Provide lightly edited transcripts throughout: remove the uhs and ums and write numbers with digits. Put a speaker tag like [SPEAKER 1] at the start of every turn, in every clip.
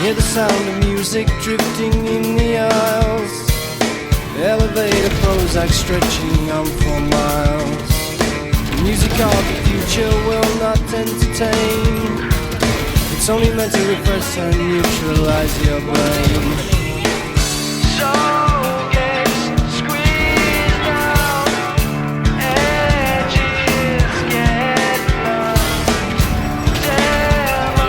[SPEAKER 1] Hear the sound of music drifting in the aisles. Elevator Prozac stretching on for miles. The music of the future will not entertain. It's only meant to refresh and neutralize your brain. Soul gets squeezed out, edges get blunt. Demographic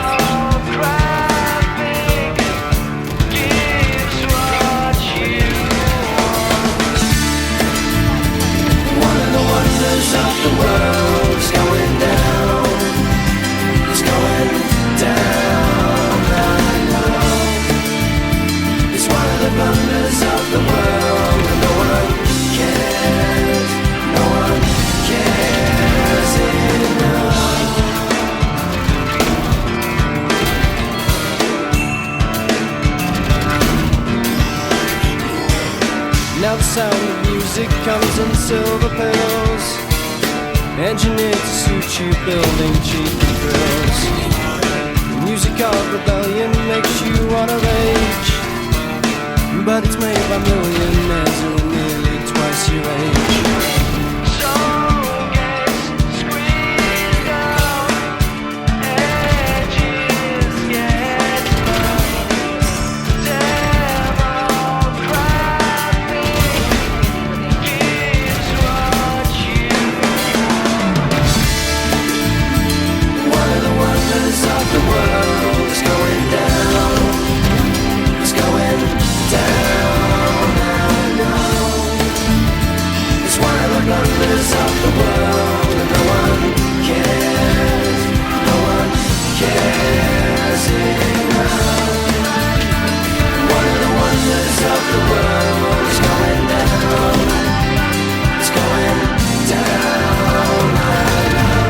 [SPEAKER 1] gives what you want. One of the wonders of the world is going down. It's going down, I know. It's one of the blunders of the world, and no one cares. No one cares enough. Now the sound of music comes in silver pills, engineered to suit you, building cheap drills. The music of rebellion makes you wanna rage, but it's made by millionaires who are nearly twice your age. Soul gets squeezed out, edges get blunt. Demographic gives what you want. One of the wonders of the world is going down. It's going down, I know. It's one of the blunders of the world, and no one cares. No one cares enough. One of the wonders of the world is going down. It's going down, I know.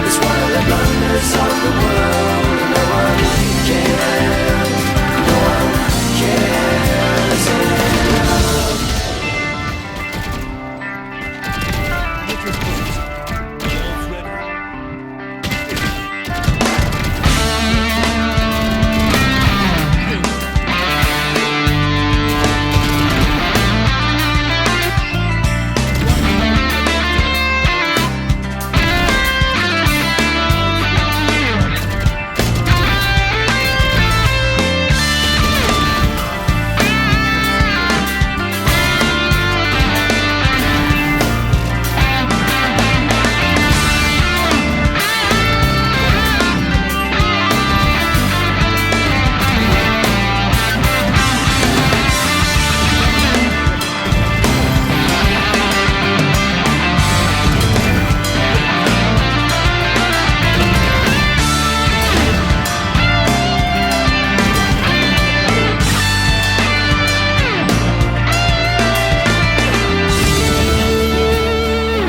[SPEAKER 1] It's one of the blunders of the world, and no one cares. No one cares enough.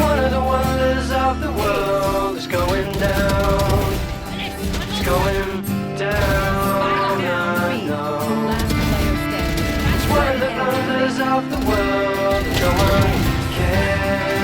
[SPEAKER 1] One of the wonders of the world is going down. It's going down, I know. It's one of the wonders of the world, and no one cares.